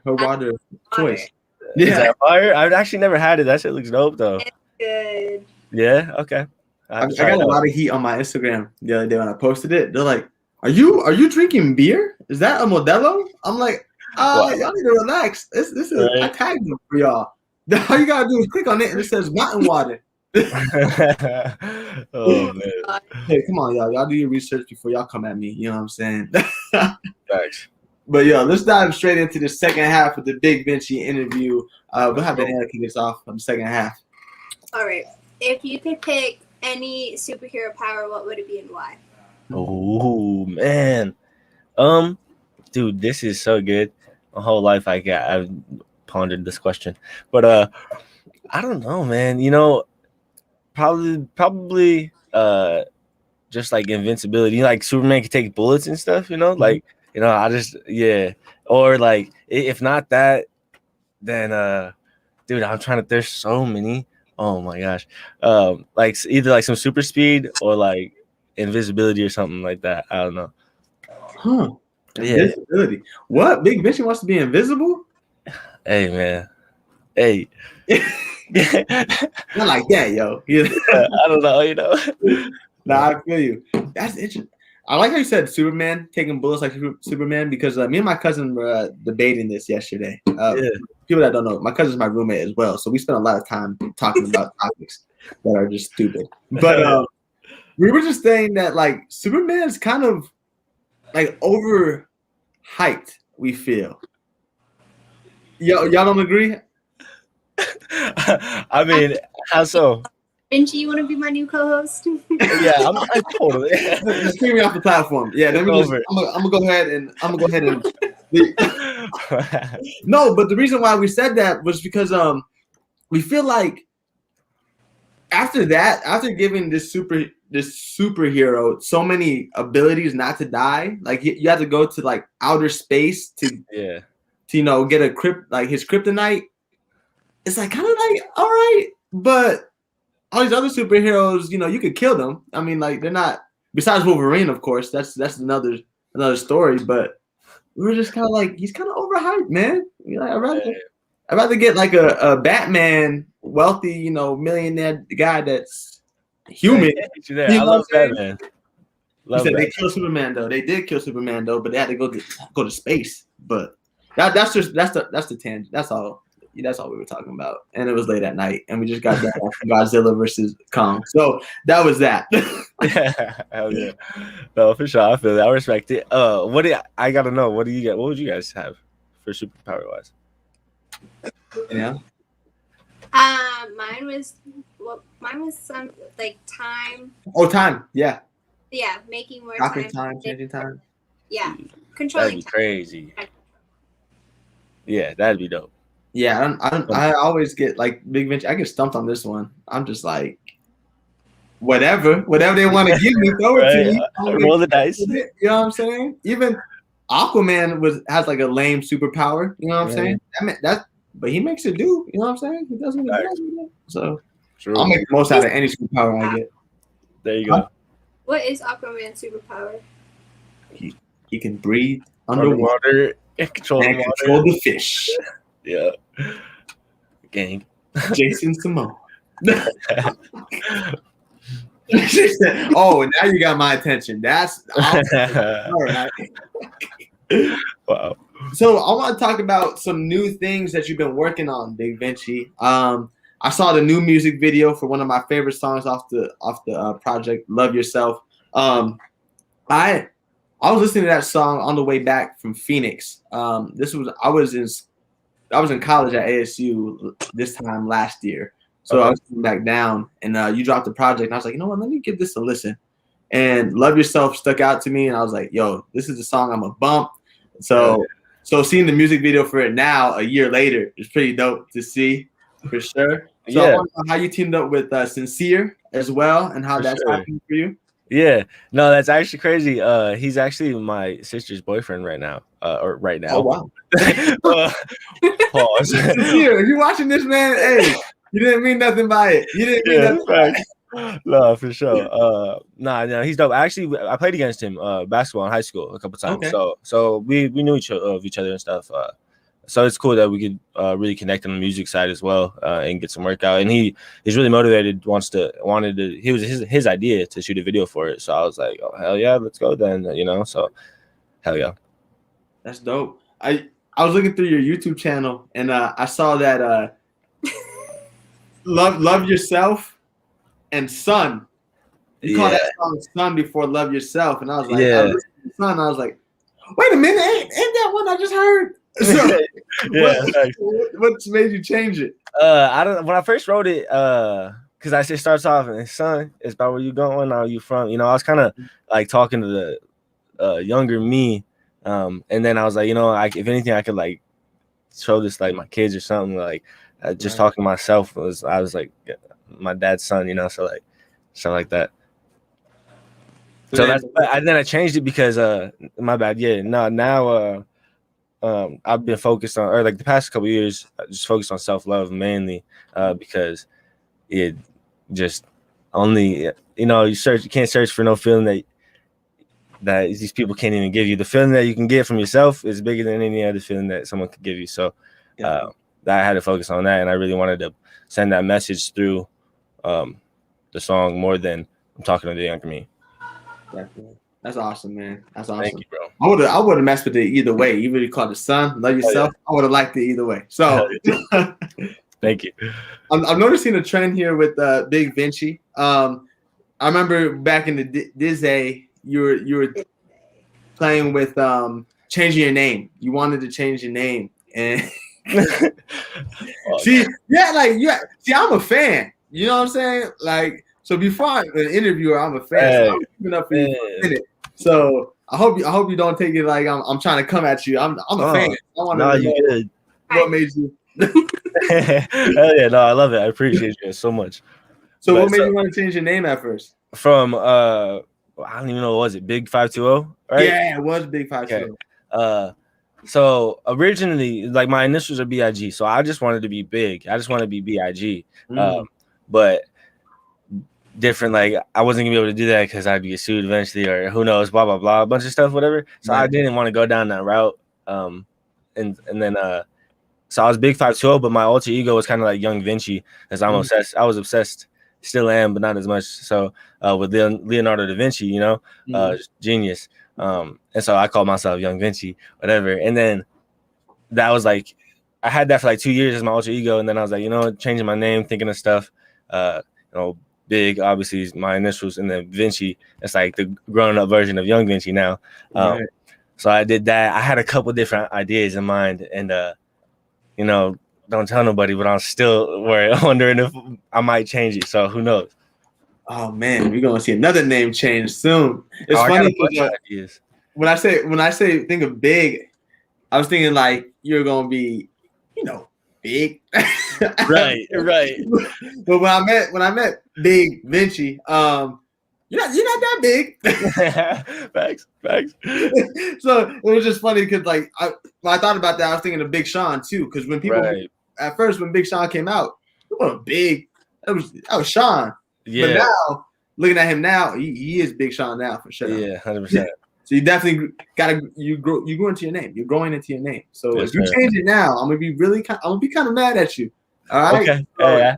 Speaker 2: water choice.
Speaker 3: Yeah. Is that fire? I've actually never had it. That shit looks dope though.
Speaker 4: It's good.
Speaker 3: Yeah. Okay.
Speaker 2: I got a lot of heat on my Instagram the other day when I posted it. They're like, "Are you drinking beer? Is that a Modelo?" I'm like, y'all need to relax. This is right. I tagged them for y'all. All you gotta do is click on it and it says mountain water.
Speaker 3: Oh man.
Speaker 2: Hey, come on, y'all. Y'all do your research before y'all come at me. You know what I'm saying?
Speaker 3: Thanks.
Speaker 2: But yo, let's dive straight into the second half of the Big Vinci interview. We'll have Daniela kick us off on the second half.
Speaker 4: All right. If you could pick any superhero power, what would it be and why?
Speaker 3: Oh man. Dude, this is so good. My whole life I've pondered this question. But I don't know, man. You know, probably just like invincibility. Like Superman can take bullets and stuff, you know? Like, you know, or like if not that, then dude, I'm trying to, there's so many. Oh my gosh. Like either like some super speed or like invisibility or something like that. I don't know.
Speaker 2: Huh. Invisibility. Yeah. What? Big Vinci wants to be invisible?
Speaker 3: Hey man. Hey.
Speaker 2: Not like that, yo.
Speaker 3: I don't know, you know.
Speaker 2: Nah, I feel you. That's interesting. I like how you said Superman taking bullets like Superman because me and my cousin were debating this yesterday. People that don't know, my cousin's my roommate as well, so we spent a lot of time talking about topics that are just stupid. But we were just saying that like Superman's kind of like overhyped. We feel. Y'all don't agree?
Speaker 3: I mean, how so?
Speaker 4: Vinci, you want to be my new co-host?
Speaker 3: Yeah, I'm totally.
Speaker 2: Just take me off the platform. Yeah, I'm gonna go ahead and No, but the reason why we said that was because we feel like after giving this superhero so many abilities not to die, like you have to go to like outer space to you know get his kryptonite. It's like kind of like all right, but all these other superheroes, you know, you could kill them. I mean, like they're not. Besides Wolverine, of course, that's another story. But we were just kind of like he's kind of overhyped, man. You know, I'd rather get like a Batman, wealthy, you know, millionaire guy that's human.
Speaker 3: I love Batman.
Speaker 2: They killed Superman though. They did kill Superman though, but they had to go to space. But that's the tangent. That's all. That's all we were talking about, and it was late at night, and we just got that Godzilla versus Kong. So that was that.
Speaker 3: Hell yeah, no, for sure. I feel that. I respect it. I gotta know? What do you get? What would you guys have for superpower wise?
Speaker 2: Yeah.
Speaker 4: Mine was some like time.
Speaker 2: Oh, time. Yeah.
Speaker 4: Yeah, making more
Speaker 2: time, changing time.
Speaker 4: Yeah, controlling.
Speaker 3: That'd be crazy. Yeah, that'd be dope.
Speaker 2: Yeah, I always get like Big Vinci. I get stumped on this one. I'm just like, whatever they want to give me, throw it to me.
Speaker 3: Roll the dice.
Speaker 2: You know what I'm saying? Even Aquaman has like a lame superpower. You know what I'm saying? I mean, but he makes it do. You know what I'm saying? He does what he does. So
Speaker 3: True.
Speaker 2: I'll make the most out of any superpower I get.
Speaker 3: There you go.
Speaker 4: What is Aquaman's superpower?
Speaker 2: He can breathe underwater
Speaker 3: and control
Speaker 2: the fish.
Speaker 3: Yeah. Gang.
Speaker 2: Jason Simone. Oh, now you got my attention. That's awesome. All right.
Speaker 3: Wow.
Speaker 2: So I want to talk about some new things that you've been working on, Big Vinci. I saw the new music video for one of my favorite songs off the project, "Love Yourself." I was listening to that song on the way back from Phoenix. I was in college at ASU this time last year, so I was coming back down, and you dropped the project, and I was like, you know what, let me give this a listen. And "Love Yourself" stuck out to me, and I was like, yo, this is the song I'm gonna bump. So seeing the music video for it now, a year later, is pretty dope to see, for sure. So I want to know how you teamed up with Sincere as well, and how that's happening for you.
Speaker 3: Yeah, no, that's actually crazy. He's actually my sister's boyfriend right now. Or right now.
Speaker 2: Oh wow.
Speaker 3: Pause.
Speaker 2: Sincere, if you're watching this, man, hey, you didn't mean nothing by it. You didn't mean nothing by it.
Speaker 3: No, for sure. No, he's dope. Actually, I played against him basketball in high school a couple times. Okay. So we knew each other and stuff. So it's cool that we could really connect on the music side as well and get some work out. And he's really motivated. He was his idea to shoot a video for it. So I was like, oh hell yeah, let's go then. So hell yeah.
Speaker 2: That's dope. I was looking through your YouTube channel and I saw that Love Yourself and Sun. You call that song Sun before Love Yourself, and I was like, I listened to Sun. I was like, wait a minute, ain't that one I just heard? So, what's made you change it?
Speaker 3: I don't. When I first wrote it, because it starts off and son, it's about where you going, or you from. I was kind of like talking to the younger me, and then I was like, if anything, I could like show this like my kids or something. Like just talking to myself I was like my dad's son, so like something like that. So then I changed it because my bad. Yeah, no, now I've been focused on, or like the past couple of years, I just focused on self-love mainly because it just only, you can't search for no feeling that these people can't even give you. The feeling that you can get from yourself is bigger than any other feeling that someone could give you. So I had to focus on that, and I really wanted to send that message through the song more than I'm talking to the younger me.
Speaker 2: Definitely. That's awesome, man. That's awesome.
Speaker 3: Thank you, bro.
Speaker 2: I would have messed with it either way. Even if you called it Sun, Love Yourself, I would have liked it either way. So
Speaker 3: thank you.
Speaker 2: I'm noticing a trend here with Big Vinci. I remember back in the Disney, you were playing with changing your name. You wanted to change your name, and see, I'm a fan. You know what I'm saying? Like, so before I'm an interviewer, I'm a fan. So I'm keeping up for you for a minute. So I hope you don't take it like I'm trying to come at you. I'm a fan. I want to know what made you.
Speaker 3: Hell yeah, no, I love it. I appreciate you so much.
Speaker 2: So what made you want to change your name at first?
Speaker 3: From I don't even know, what was it, Big 520, right?
Speaker 2: Yeah, it was Big 520.
Speaker 3: Okay. So originally, like my initials are BIG, so I just wanted to be big. I just wanted to be BIG. But different, like I wasn't gonna be able to do that because I'd get sued eventually, or who knows, blah blah blah, a bunch of stuff, whatever. So I didn't want to go down that route. And then so I was Big 520, but my alter ego was kind of like Young Vinci, because I'm obsessed. I was obsessed, still am, but not as much. So with Leonardo da Vinci, genius. And so I called myself Young Vinci, whatever. And then that was like, I had that for like 2 years as my alter ego, and then I was like, changing my name, thinking of stuff. Big obviously is my initials, and then Vinci, it's like the grown up version of Young Vinci now. So I did that. I had a couple different ideas in mind, and don't tell nobody, but I'm still wondering if I might change it. So who knows?
Speaker 2: Oh man, we're gonna see another name change soon. It's funny because when I say think of big, I was thinking like you're gonna be, big.
Speaker 3: right.
Speaker 2: But when I met Big Vinci, you're not that big.
Speaker 3: Facts.
Speaker 2: So it was just funny because when I thought about that, I was thinking of Big Sean too. Because when people at first when Big Sean came out, it wasn't big. That was Sean.
Speaker 3: Yeah.
Speaker 2: But now, looking at him now, he is Big Sean now for sure.
Speaker 3: Yeah, 100%.
Speaker 2: So you definitely you grow into your name. You're growing into your name. So
Speaker 3: Yes,
Speaker 2: if you
Speaker 3: sir.
Speaker 2: change it now, I'm gonna be kind of mad at you. All right.
Speaker 3: Okay.
Speaker 2: So,
Speaker 3: Yeah.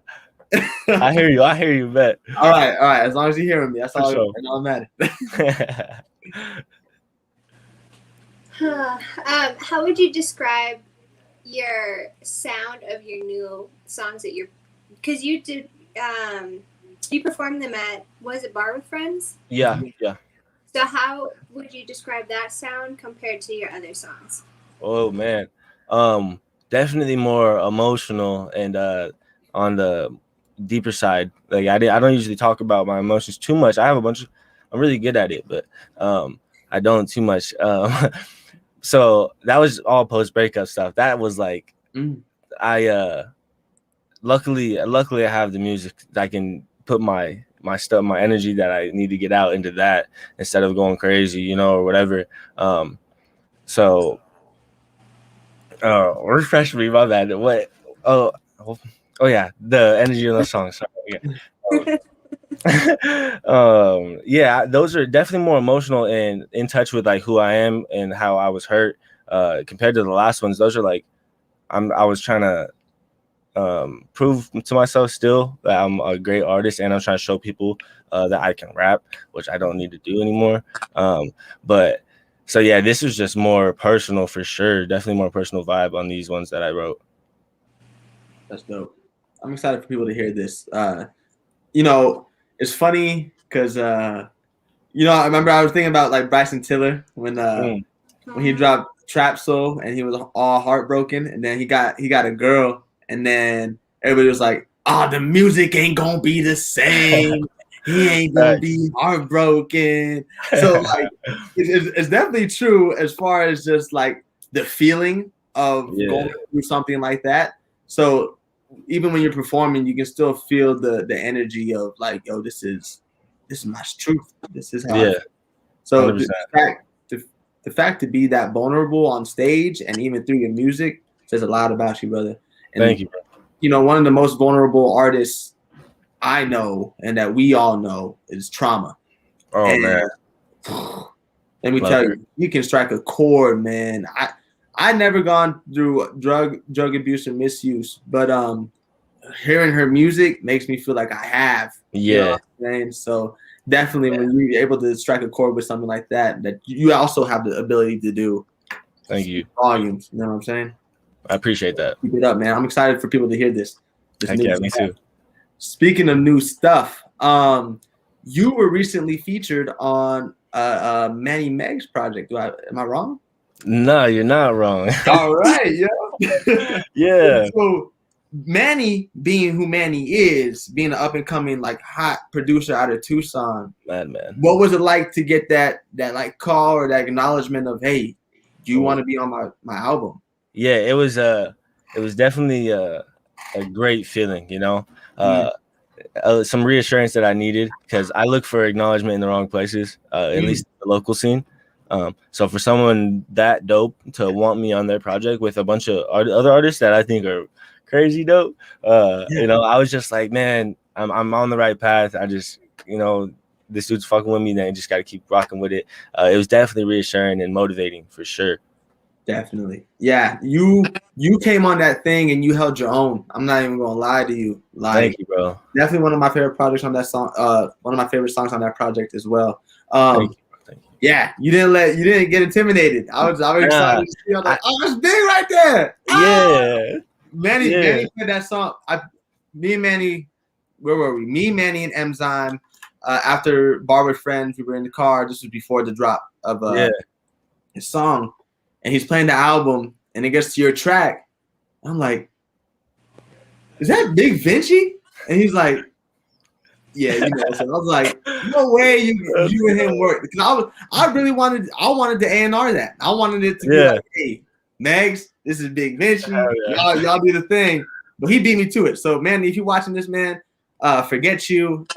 Speaker 3: I hear you, bet.
Speaker 2: all right. As long as you're hearing me, that's all.
Speaker 3: For sure.
Speaker 2: That's all I'm at.
Speaker 4: How would you describe your sound of your new songs that because you did you performed them at, was it Bar with Friends?
Speaker 3: Yeah.
Speaker 4: So how would you describe that sound compared to your other songs?
Speaker 3: Oh man. Definitely more emotional and on the deeper side. Like I don't usually talk about my emotions too much. I'm really good at it, but I don't too much. So that was all post breakup stuff. That was like I luckily I have the music that I can put my stuff, my energy that I need to get out into that instead of going crazy, or whatever. So refresh me, my bad. What? Oh yeah, the energy in the song. Sorry. Yeah. Yeah, those are definitely more emotional and in touch with like who I am and how I was hurt. Compared to the last ones, those are like I was trying to prove to myself still that I'm a great artist, and I'm trying to show people that I can rap, which I don't need to do anymore. But so yeah, this was just more personal for sure. Definitely more personal vibe on these ones that I wrote.
Speaker 2: That's dope. I'm excited for people to hear this. It's funny because I remember I was thinking about like Bryson Tiller when he dropped Trap Soul and he was all heartbroken, and then he got a girl, and then everybody was like, "Oh, the music ain't gonna be the same. He ain't gonna be heartbroken." So like, it's definitely true as far as just like the feeling of going through something like that. So even when you're performing, you can still feel the energy of like, yo, this is my truth. This is how I feel. So the fact to be that vulnerable on stage and even through your music says a lot about you, brother. And,
Speaker 3: thank you, bro.
Speaker 2: One of the most vulnerable artists I know and that we all know is Trauma.
Speaker 3: Oh, man.
Speaker 2: Let me tell you, you can strike a chord, man. I never gone through drug abuse or misuse, but hearing her music makes me feel like I have.
Speaker 3: Yeah.
Speaker 2: You know what I'm saying? So definitely when you're able to strike a chord with something like that you also have the ability to do.
Speaker 3: Thank you.
Speaker 2: Volumes. You know what I'm saying?
Speaker 3: I appreciate that.
Speaker 2: Keep it up, man. I'm excited for people to hear this.
Speaker 3: Yeah, me too.
Speaker 2: Speaking of new stuff, you were recently featured on Manny Meg's project. Am I wrong?
Speaker 3: No, you're not wrong.
Speaker 2: All right, yeah.
Speaker 3: Yeah.
Speaker 2: So Manny, being who Manny is, being an up and coming like hot producer out of Tucson,
Speaker 3: man.
Speaker 2: What was it like to get that like call or that acknowledgement of, hey, do you want to be on my album?
Speaker 3: Yeah, it was definitely a great feeling, some reassurance that I needed because I look for acknowledgement in the wrong places, at least the local scene. So for someone that dope to want me on their project with a bunch of other artists that I think are crazy dope, I was just like, man, I'm on the right path. I just, this dude's fucking with me, then just got to keep rocking with it. It was definitely reassuring and motivating for sure.
Speaker 2: Definitely. Yeah. You came on that thing and you held your own. I'm not even gonna lie to you. Like,
Speaker 3: thank you, bro.
Speaker 2: Definitely one of my favorite projects on that song. One of my favorite songs on that project as well.
Speaker 3: Thank you.
Speaker 2: Yeah, you didn't get intimidated. I was excited to see. I was like, oh, that's big right there.
Speaker 3: Yeah.
Speaker 2: Manny played that song. Me and Manny, where were we? Me, Manny, and Emzyme. After Bar with Friends, we were in the car. This was before the drop of his song. And he's playing the album, and it gets to your track. I'm like, is that Big Vinci? And he's like, yeah, So I was like, no way you and him work. Because I wanted to A&R that. I wanted it to be like, hey, Megs, this is Big Vinci. Y'all do the thing. But he beat me to it. So, man, if you're watching this, man, forget you.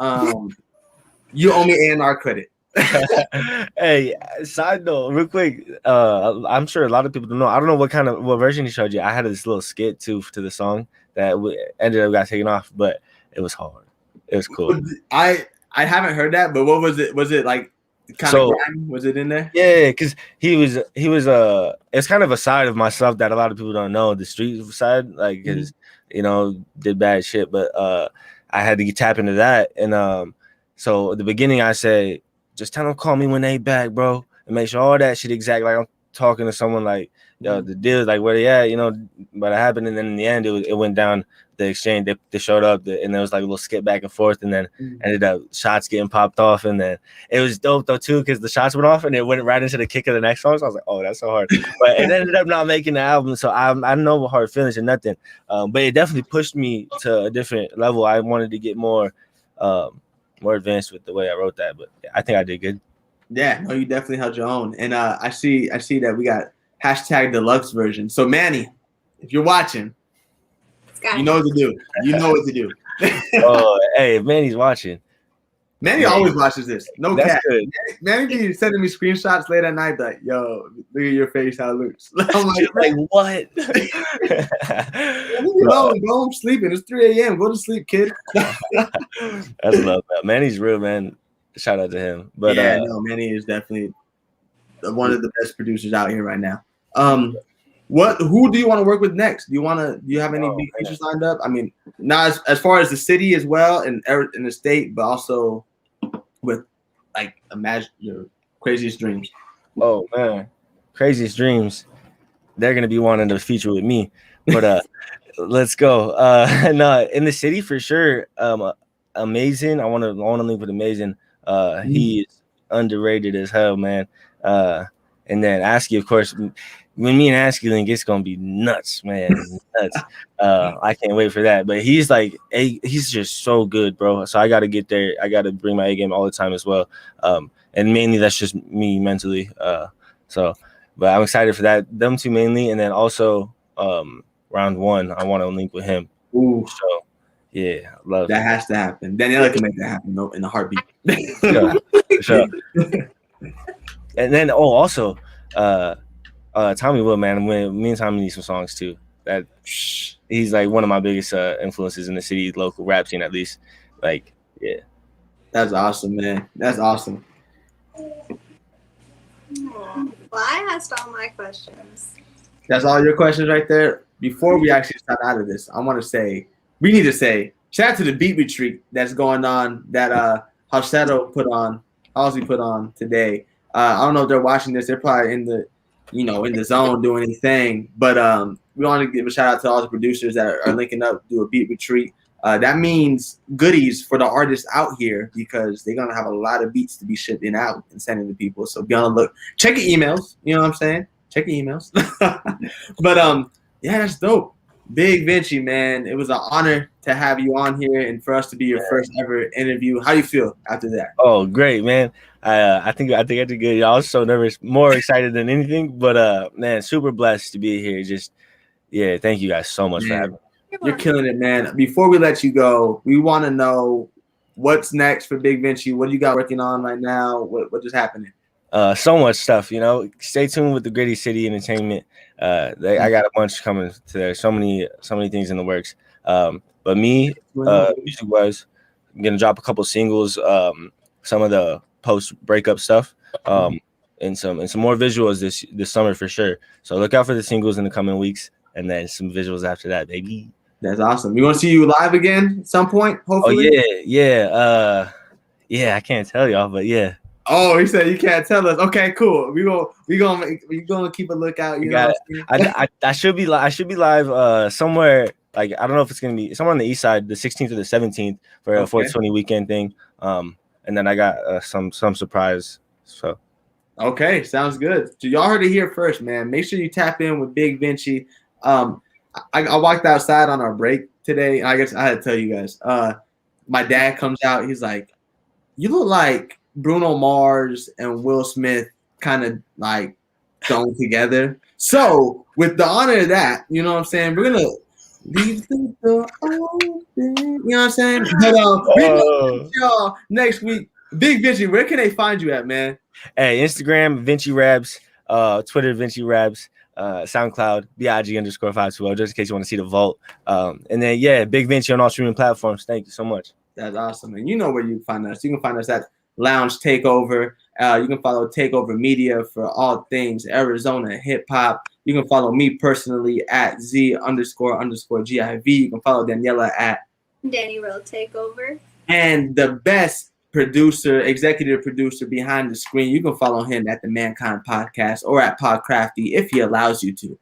Speaker 2: You owe me A&R credit.
Speaker 3: Hey, side note, real quick. I'm sure a lot of people don't know. I don't know what version he showed you. I had this little skit too to the song that ended up got taken off, but it was hard. It was cool.
Speaker 2: I haven't heard that, but what was it? Was it like kind of grimy? Was it in there?
Speaker 3: Yeah, because he was it's kind of a side of myself that a lot of people don't know, the street side, like because did bad shit, but I had to tap into that, and so at the beginning I said, just tell them call me when they back, bro, and make sure all that shit exact, like I'm talking to someone like the deal, like where they at, but it happened, and then in the end it went down the exchange. They showed up, and there was like a little skip back and forth, and then ended up shots getting popped off, and then it was dope though too because the shots went off and it went right into the kick of the next song. So I was like, oh, that's so hard, but it ended up not making the album. So I know hard feelings or nothing, but it definitely pushed me to a different level. I wanted to get more advanced with the way I wrote that, but I think I did good.
Speaker 2: Yeah, no, you definitely held your own, and I see that we got hashtag deluxe version. So Manny, if you're watching, you know what to do. You know what to do.
Speaker 3: Oh, hey, Manny's watching.
Speaker 2: Manny always watches this. No cap.
Speaker 3: Good.
Speaker 2: Manny be sending me screenshots late at night like, yo, look at your face, how it looks. I'm
Speaker 3: like what?
Speaker 2: Go, I'm sleeping. It's 3 a.m. Go to sleep, kid.
Speaker 3: That's love, man. Manny's real, man. Shout out to him. But
Speaker 2: yeah, no, Manny is definitely one of the best producers out here right now. Who do you want to work with next? Do you have any big features lined up? I mean, not as far as the city as well and in the state, but also with like imagine your craziest dreams.
Speaker 3: Oh man, craziest dreams. They're gonna be wanting to feature with me, but let's go. No, in the city for sure. Amazing. I want to link with Amazing. He is underrated as hell, man. And then Asky, of course. When me and Asky link, it's gonna be nuts, man. Nuts. I can't wait for that. But he's he's just so good, bro. So I gotta get there. I gotta bring my A game all the time as well. And mainly that's just me mentally. But I'm excited for that. Them two mainly, and then also round one, I want to link with him.
Speaker 2: Ooh.
Speaker 3: So yeah, love
Speaker 2: that. Has to happen. Daniela can make that happen in a heartbeat.
Speaker 3: Sure. And then also Tommy Wood, man. When me and Tommy need some songs too. That he's like one of my biggest influences in the city, local rap scene at least. Like, yeah.
Speaker 2: That's awesome, man. That's awesome.
Speaker 4: Well, I asked all my questions.
Speaker 2: That's all your questions right there. Before we actually start out of this, I want to say we need to say shout out to the beat retreat that's going on that Halsey put on today. I don't know if they're watching this. They're probably in the zone doing anything. But we want to give a shout out to all the producers that are linking up to do a beat retreat. That means goodies for the artists out here because they're gonna have a lot of beats to be shipping out and sending to people. So be on the look. Check your emails. You know what I'm saying? Check your emails. But yeah, that's dope. Big Vinci, man. It was an honor to have you on here and for us to be your first ever interview. How do you feel after that?
Speaker 3: Oh, great, man. I think I did good. I was so nervous, more excited than anything. But man, super blessed to be here. Just thank you guys so much for having me.
Speaker 2: You're killing it, man. Before we let you go, we want to know what's next for Big Vinci. What do you got working on right now? What is happening?
Speaker 3: So much stuff, Stay tuned with the Gritty City Entertainment. I got a bunch coming to there. So many things in the works. But me, music wise, I'm gonna drop a couple singles, some of the post breakup stuff, and some more visuals this summer for sure. So look out for the singles in the coming weeks, and then some visuals after that, baby.
Speaker 2: That's awesome. We want to see you live again at some point, hopefully.
Speaker 3: Oh yeah. I can't tell y'all, but yeah.
Speaker 2: Oh, he said you can't tell us. Okay, cool. We gonna keep a lookout. You know,
Speaker 3: I should be live somewhere. Like I don't know if it's gonna be somewhere on the east side, the 16th or the 17th for a 420 weekend thing. And then I got some surprise. So.
Speaker 2: Okay, sounds good. So y'all heard it here first, man. Make sure you tap in with Big Vinci. I walked outside on our break today. I guess I had to tell you guys. My dad comes out. He's like, "You look like Bruno Mars and Will Smith kind of like thrown together." So with the honor of that, you know what I'm saying? We're gonna leave the door open. You know what I'm saying? But we're gonna see y'all next week Big Vinci, where can they find you at, man?
Speaker 3: Hey, Instagram, Vinci Rabs, Twitter, Vinci Rabs, SoundCloud, BIG_520, just in case you want to see the vault. And then, yeah, Big Vinci on all streaming platforms. Thank you so much.
Speaker 2: That's awesome. And you know where you can find us. You can find us at Lounge Takeover. You can follow Takeover Media for all things Arizona hip hop. You can follow me personally at Z__GIV. You can follow Daniela at
Speaker 4: Danny Real Takeover.
Speaker 2: And the best producer, executive producer behind the screen, you can follow him at the Mankind Podcast or at Podcrafty if he allows you to.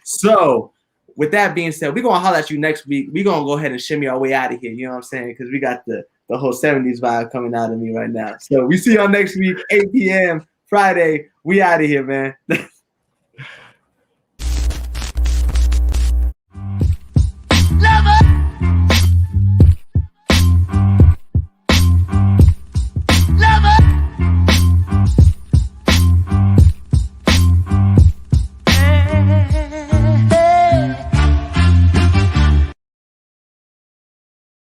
Speaker 2: So with that being said, we're gonna holler at you next week. We're gonna go ahead and shimmy our way out of here. You know what I'm saying? Because we got the whole 70s vibe coming out of me right now. So we see y'all next week, 8 p.m. Friday. We out of here, man.